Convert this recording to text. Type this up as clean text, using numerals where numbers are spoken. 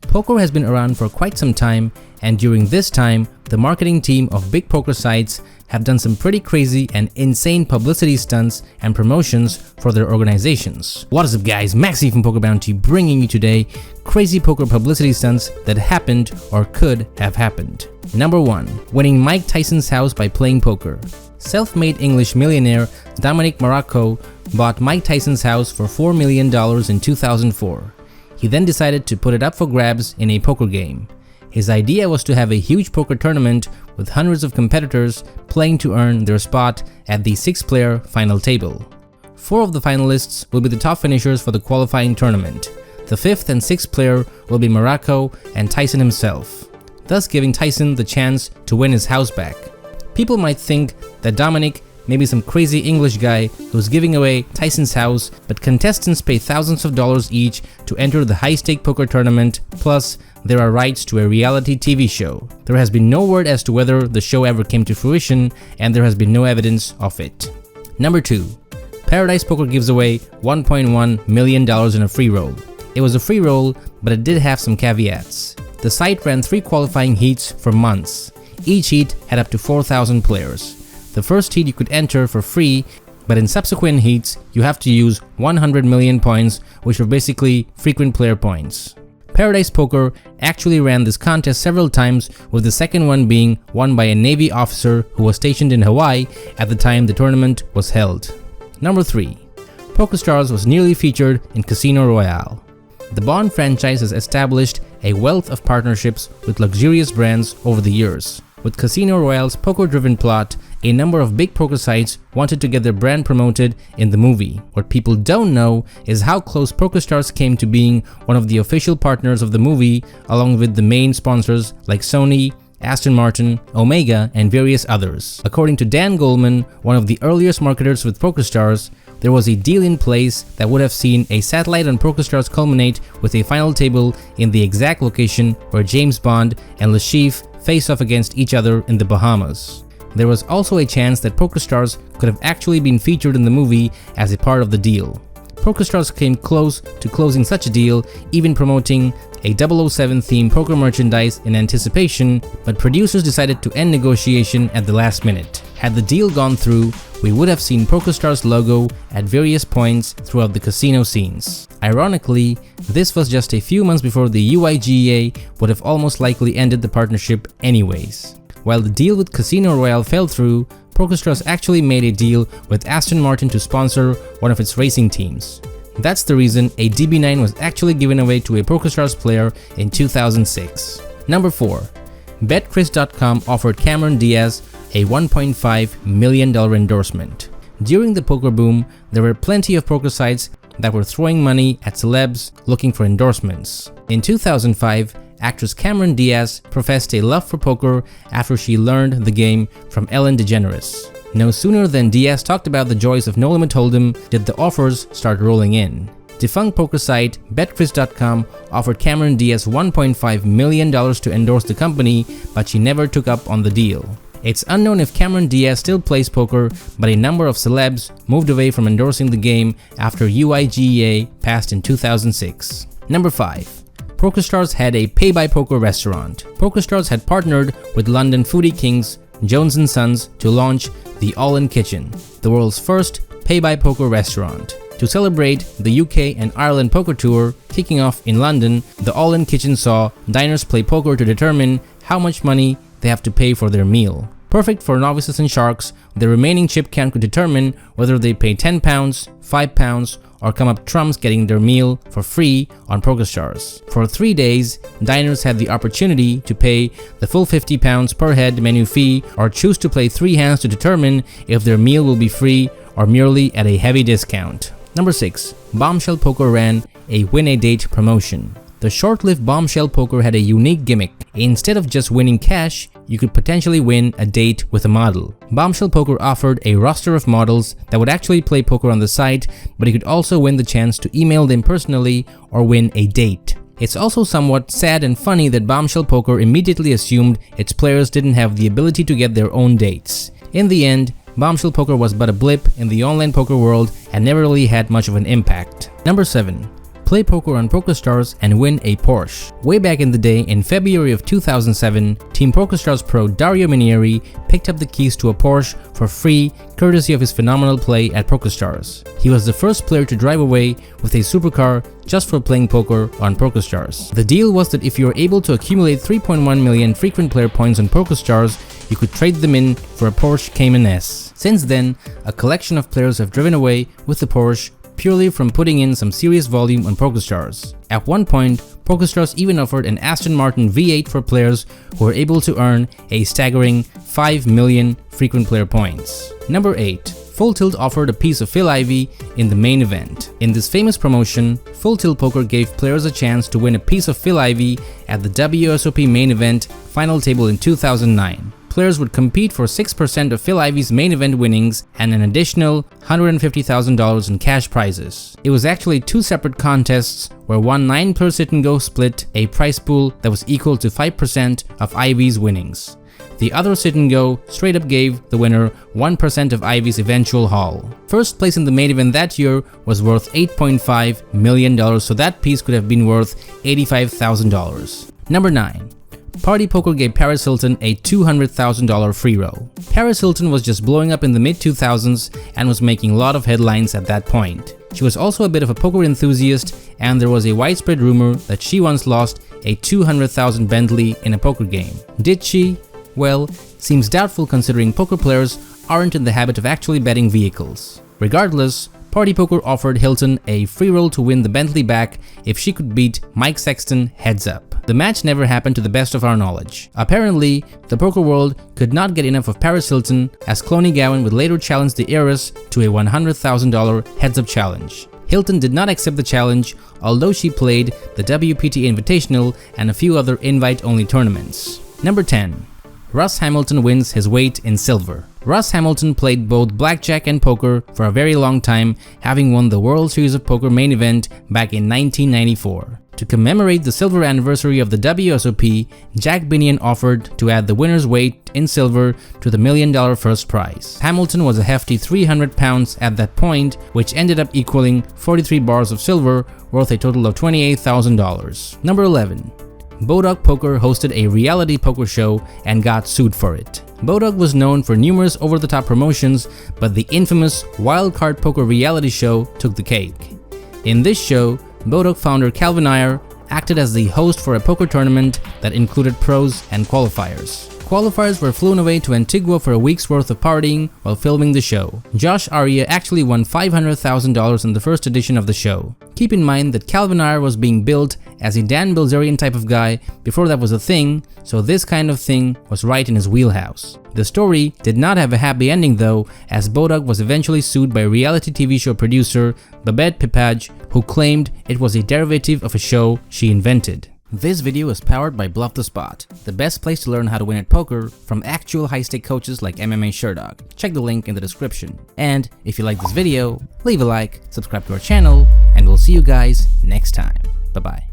Poker has been around for quite some time, and during this time, the marketing team of big poker sites have done some pretty crazy and insane publicity stunts and promotions for their organizations. What is up guys, Maxi from Poker Bounty bringing you today crazy poker publicity stunts that happened or could have happened. Number 1. Winning Mike Tyson's house by playing poker. Self-made English millionaire Dominic Marocco bought Mike Tyson's house for $4 million in 2004. He then decided to put it up for grabs in a poker game. His idea was to have a huge poker tournament with hundreds of competitors playing to earn their spot at the 6-player final table. 4 of the finalists will be the top finishers for the qualifying tournament. The 5th and 6th player will be Marocco and Tyson himself, thus giving Tyson the chance to win his house back. People might think that Dominic may be some crazy English guy who's giving away Tyson's house, but contestants pay thousands of dollars each to enter the high-stake poker tournament, plus there are rights to a reality TV show. There has been no word as to whether the show ever came to fruition, and there has been no evidence of it. Number 2. Paradise Poker gives away $1.1 million in a free roll. It was a free roll, but it did have some caveats. The site ran 3 qualifying heats for months. Each heat had up to 4,000 players. The first heat you could enter for free, but in subsequent heats, you have to use 100 million points, which are basically frequent player points. Paradise Poker actually ran this contest several times, with the second one being won by a Navy officer who was stationed in Hawaii at the time the tournament was held. Number 3. PokerStars was nearly featured in Casino Royale. The Bond franchise has established a wealth of partnerships with luxurious brands over the years. With Casino Royale's poker-driven plot, a number of big poker sites wanted to get their brand promoted in the movie. What people don't know is how close PokerStars came to being one of the official partners of the movie, along with the main sponsors like Sony, Aston Martin, Omega, and various others. According to Dan Goleman, one of the earliest marketers with PokerStars, there was a deal in place that would have seen a satellite on PokerStars culminate with a final table in the exact location where James Bond and Le Chiffre face off against each other in the Bahamas. There was also a chance that PokerStars could have actually been featured in the movie as a part of the deal. PokerStars came close to closing such a deal, even promoting a 007 themed poker merchandise in anticipation, but producers decided to end negotiation at the last minute. Had the deal gone through, we would have seen PokerStars logo at various points throughout the casino scenes. Ironically, this was just a few months before the UIGEA would have almost likely ended the partnership anyways. While the deal with Casino Royale fell through, PokerStars actually made a deal with Aston Martin to sponsor one of its racing teams. That's the reason a DB9 was actually given away to a PokerStars player in 2006. Number 4. BetCris.com offered Cameron Diaz a $1.5 million endorsement. During the poker boom, there were plenty of poker sites that were throwing money at celebs looking for endorsements. In 2005, actress Cameron Diaz professed a love for poker after she learned the game from Ellen DeGeneres. No sooner than Diaz talked about the joys of No Limit Hold'em did the offers start rolling in. Defunct poker site BetCris.com offered Cameron Diaz $1.5 million to endorse the company, but she never took up on the deal. It's unknown if Cameron Diaz still plays poker, but a number of celebs moved away from endorsing the game after UIGEA passed in 2006. Number 5. PokerStars had a pay-by-poker restaurant. PokerStars had partnered with London foodie kings Jones & Sons to launch the All-In Kitchen, the world's first pay-by-poker restaurant. To celebrate the UK and Ireland poker tour kicking off in London, the All-In Kitchen saw diners play poker to determine how much money they have to pay for their meal. Perfect for novices and sharks, the remaining chip count could determine whether they pay £10, £5, or come up trumps getting their meal for free on PokerStars. For 3 days, diners had the opportunity to pay the full £50 per head menu fee or choose to play 3 hands to determine if their meal will be free or merely at a heavy discount. Number 6. Bombshell Poker ran a Win a Date promotion. The short-lived Bombshell Poker had a unique gimmick. Instead of just winning cash, you could potentially win a date with a model. Bombshell Poker offered a roster of models that would actually play poker on the site, but you could also win the chance to email them personally or win a date. It's also somewhat sad and funny that Bombshell Poker immediately assumed its players didn't have the ability to get their own dates. In the end, Bombshell Poker was but a blip in the online poker world and never really had much of an impact. Number 7. Play poker on PokerStars and win a Porsche. Way back in the day, in February of 2007, Team PokerStars pro Dario Minieri picked up the keys to a Porsche for free, courtesy of his phenomenal play at PokerStars. He was the first player to drive away with a supercar just for playing poker on PokerStars. The deal was that if you were able to accumulate 3.1 million frequent player points on PokerStars, you could trade them in for a Porsche Cayman S. Since then, a collection of players have driven away with the Porsche purely from putting in some serious volume on PokerStars. At one point, PokerStars even offered an Aston Martin V8 for players who were able to earn a staggering 5 million frequent player points. Number 8. Full Tilt offered a piece of Phil Ivey in the main event. In this famous promotion, Full Tilt Poker gave players a chance to win a piece of Phil Ivey at the WSOP main event final table in 2009. Players would compete for 6% of Phil Ivey's main event winnings and an additional $150,000 in cash prizes. It was actually 2 separate contests where one 9-player sit-and-go split a prize pool that was equal to 5% of Ivey's winnings. The other sit-and-go straight up gave the winner 1% of Ivey's eventual haul. First place in the main event that year was worth $8.5 million, so that piece could have been worth $85,000. Number 9. Party Poker gave Paris Hilton a $200,000 free roll. Paris Hilton was just blowing up in the mid-2000s and was making a lot of headlines at that point. She was also a bit of a poker enthusiast, and there was a widespread rumor that she once lost a $200,000 Bentley in a poker game. Did she? Well, seems doubtful considering poker players aren't in the habit of actually betting vehicles. Regardless, Party Poker offered Hilton a free roll to win the Bentley back if she could beat Mike Sexton heads up. The match never happened to the best of our knowledge. Apparently, the poker world could not get enough of Paris Hilton, as Cloney Gowan would later challenge the heiress to a $100,000 heads-up challenge. Hilton did not accept the challenge, although she played the WPT Invitational and a few other invite-only tournaments. Number 10. Russ Hamilton wins his weight in silver. Russ Hamilton played both blackjack and poker for a very long time, having won the World Series of Poker main event back in 1994. To commemorate the silver anniversary of the WSOP, Jack Binion offered to add the winner's weight in silver to the $1 million first prize. Hamilton was a hefty 300 pounds at that point, which ended up equaling 43 bars of silver, worth a total of $28,000. Number 11. Bodog Poker hosted a reality poker show and got sued for it. Bodog was known for numerous over-the-top promotions, but the infamous Wildcard Poker reality show took the cake. In this show, Bodog founder Calvin Ayre acted as the host for a poker tournament that included pros and qualifiers. Qualifiers were flown away to Antigua for a week's worth of partying while filming the show. Josh Aria actually won $500,000 in the first edition of the show. Keep in mind that Calvin Ayre was being billed as a Dan Bilzerian type of guy before that was a thing, so this kind of thing was right in his wheelhouse. The story did not have a happy ending though, as Bodog was eventually sued by reality TV show producer Babette Pipage, who claimed it was a derivative of a show she invented. This video is powered by Bluff the Spot, the best place to learn how to win at poker from actual high-stake coaches like MMA Sherdog. Check the link in the description. And if you like this video, leave a like, subscribe to our channel, and we'll see you guys next time. Bye-bye.